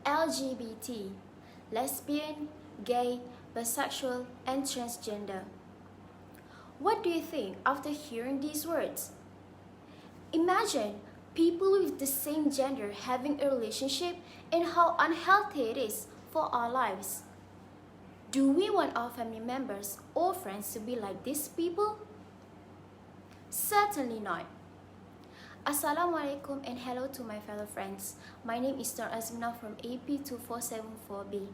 LGBT, lesbian, gay, bisexual, and transgender. What do you think after hearing these words? Imagine people with the same gender having a relationship and how unhealthy it is for our lives. Do we want our family members or friends to be like these people? Certainly not. Assalamualaikum and hello to my fellow friends. My name is Azmina from AP2474B.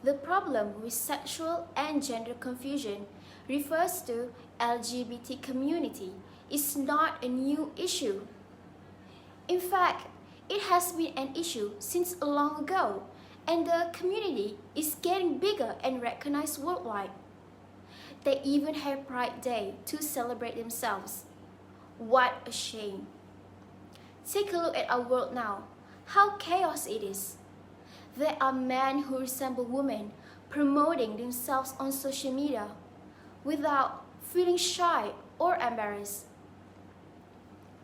The problem with sexual and gender confusion refers to LGBT community is not a new issue. In fact, it has been an issue since long ago, and the community is getting bigger and recognized worldwide. They even have Pride Day to celebrate themselves. What a shame. Take a look at our world now, how chaos it is. There are men who resemble women promoting themselves on social media without feeling shy or embarrassed.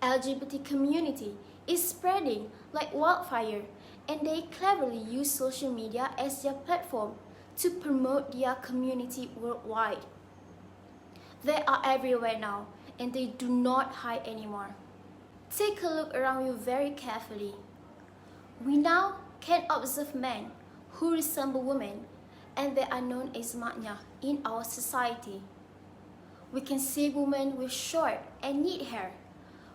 LGBT community is spreading like wildfire, and they cleverly use social media as their platform to promote their community worldwide. They are everywhere now, and they do not hide anymore. Take a look around you very carefully. We now can observe men who resemble women, and they are known as Azmina in our society. We can see women with short and neat hair,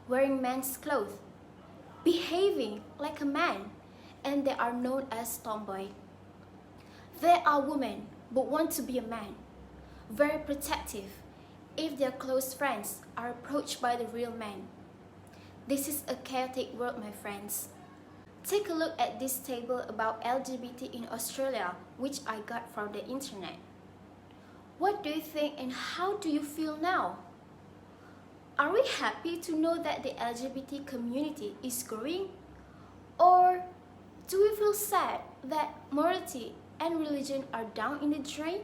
wearing men's clothes, behaving like a man, and they are known as tomboy. There are women but want to be a man, very protective if their close friends are approached by the real man. This is a chaotic world, my friends. Take a look at this table about LGBT in Australia, which I got from the internet. What do you think and how do you feel now? Are we happy to know that the LGBT community is growing? Or do we feel sad that morality and religion are down in the drain?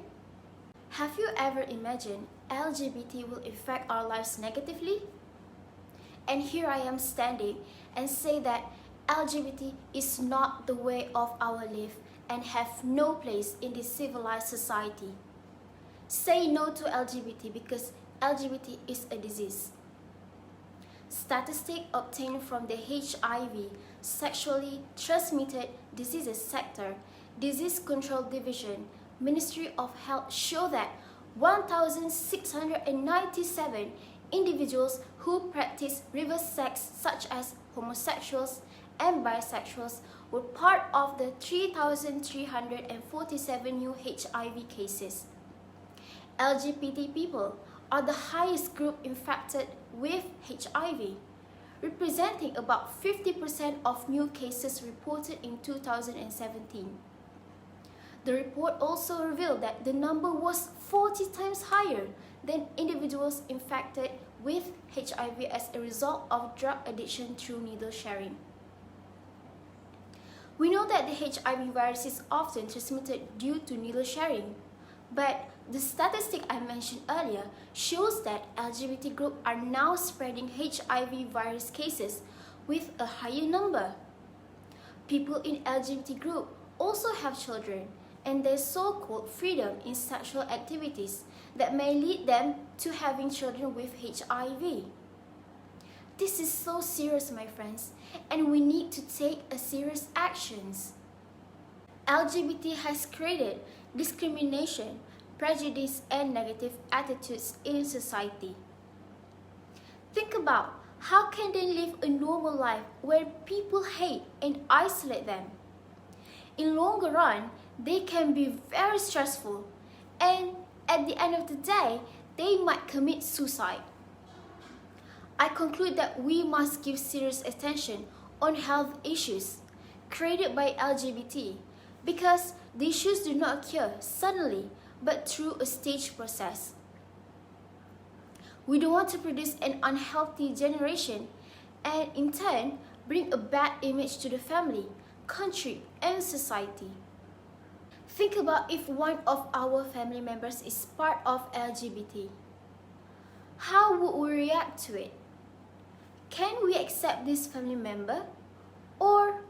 Have you ever imagined LGBT will affect our lives negatively? And here I am standing and say that LGBT is not the way of our life and have no place in this civilized society. Say no to LGBT because LGBT is a disease. Statistics obtained from the HIV, Sexually Transmitted Diseases Sector, Disease Control Division, Ministry of Health show that 1,697 individuals who practice reverse sex such as homosexuals and bisexuals were part of the 3,347 new HIV cases. LGBT people are the highest group infected with HIV, representing about 50% of new cases reported in 2017. The report also revealed that the number was 40 times higher than individuals infected with HIV as a result of drug addiction through needle sharing. We know that the HIV virus is often transmitted due to needle sharing, but the statistic I mentioned earlier shows that LGBT groups are now spreading HIV virus cases with a higher number. People in LGBT group also have children, and there's so-called freedom in sexual activities that may lead them to having children with HIV. This is so serious, my friends, and we need to take a serious actions. LGBT has created discrimination, prejudice, and negative attitudes in society. Think about how can they live a normal life where people hate and isolate them. In longer run, they can be very stressful, and at the end of the day, they might commit suicide. I conclude that we must give serious attention on health issues created by LGBT because the issues do not occur suddenly but through a staged process. We don't want to produce an unhealthy generation and in turn bring a bad image to the family, country, and society. Think about if one of our family members is part of LGBT. How would we react to it? Can we accept this family member? Or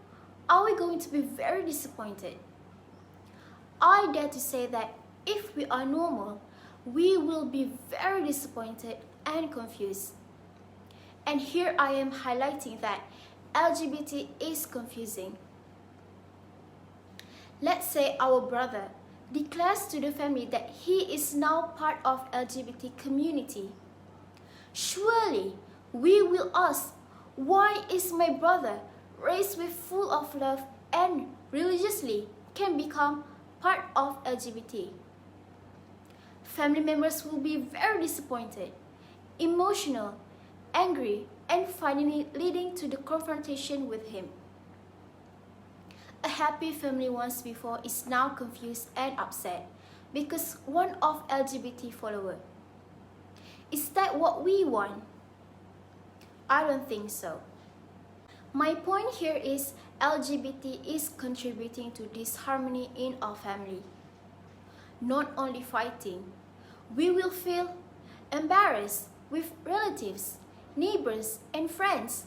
are we going to be very disappointed? I dare to say that if we are normal, we will be very disappointed and confused. And here I am highlighting that LGBT is confusing. Let's say our brother declares to the family that he is now part of LGBT community. Surely we will ask, why is my brother raised with full of love and religiously can become part of LGBT? Family members will be very disappointed, emotional, angry, and finally leading to the confrontation with him. A happy family once before is now confused and upset because one of LGBT follower. Is that what we want? I don't think so. My point here is LGBT is contributing to disharmony in our family. Not only fighting, we will feel embarrassed with relatives, neighbors, and friends.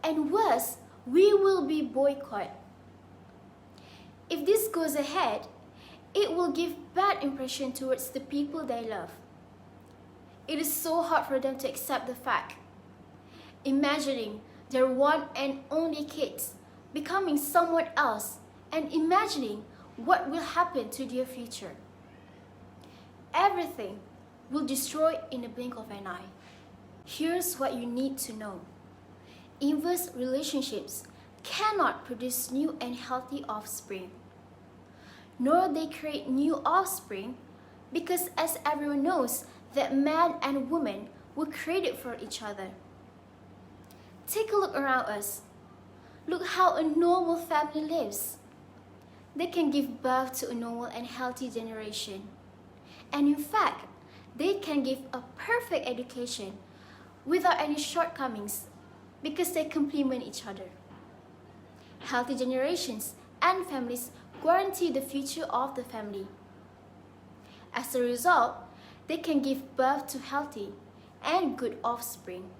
And worse, we will be boycotted. If this goes ahead, it will give bad impression towards the people they love. It is so hard for them to accept the fact. Imagining their one and only kids becoming someone else and imagining what will happen to their future. Everything will destroy in the blink of an eye. Here's what you need to know. Inverse relationships cannot produce new and healthy offspring. Nor they create new offspring because as everyone knows that man and woman were created for each other. Take a look around us. Look how a normal family lives. They can give birth to a normal and healthy generation. And in fact, they can give a perfect education without any shortcomings because they complement each other. Healthy generations and families guarantee the future of the family. As a result, they can give birth to healthy and good offspring.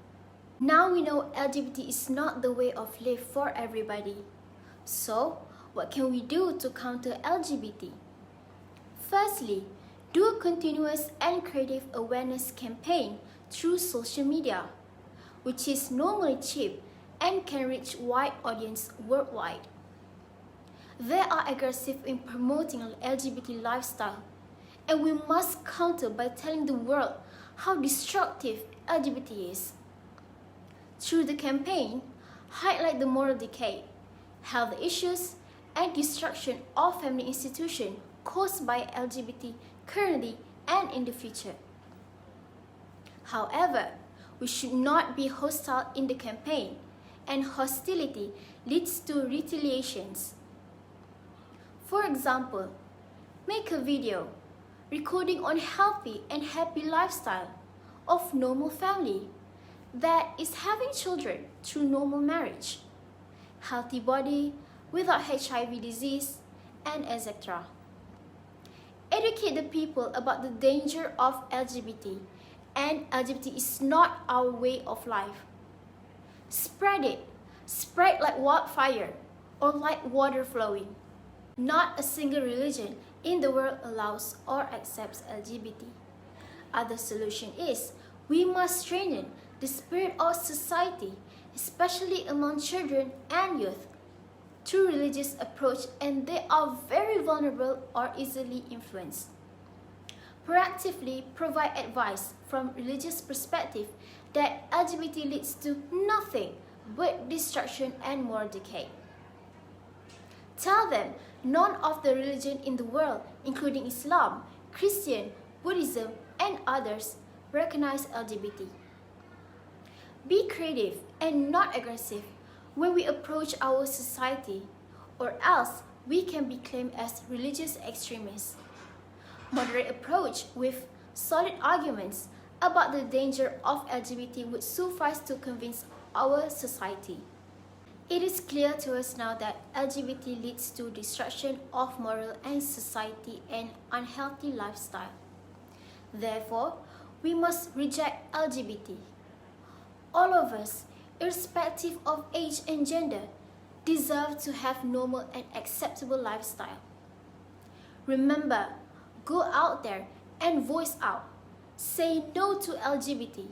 Now we know LGBT is not the way of life for everybody. So, what can we do to counter LGBT? Firstly, do a continuous and creative awareness campaign through social media, which is normally cheap and can reach wide audience worldwide. They are aggressive in promoting an LGBT lifestyle, and we must counter by telling the world how destructive LGBT is. Through the campaign, highlight the moral decay, health issues, and destruction of family institutions caused by LGBT currently and in the future. However, we should not be hostile in the campaign, and hostility leads to retaliations. For example, make a video recording on healthy and happy lifestyle of normal family that is having children through normal marriage, healthy body without HIV disease, and etc. Educate the people about the danger of LGBT, and LGBT is not our way of life. Spread it. Spread like wildfire or like water flowing. Not a single religion in the world allows or accepts LGBT. Other solution is we must strengthen the spirit of society, especially among children and youth, through religious approach, and they are very vulnerable or easily influenced. Proactively provide advice from religious perspective that LGBT leads to nothing but destruction and moral decay. Tell them none of the religion in the world, including Islam, Christian, Buddhism, and others, recognize LGBT. Be creative and not aggressive when we approach our society, or else we can be claimed as religious extremists. Moderate approach with solid arguments about the danger of LGBT would suffice to convince our society. It is clear to us now that LGBT leads to destruction of moral and society and unhealthy lifestyle. Therefore, we must reject LGBT. All of us, irrespective of age and gender, deserve to have normal and acceptable lifestyle. Remember, go out there and voice out. Say no to LGBT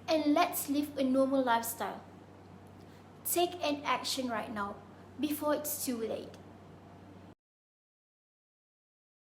and let's live a normal lifestyle. Take an action right now before it's too late.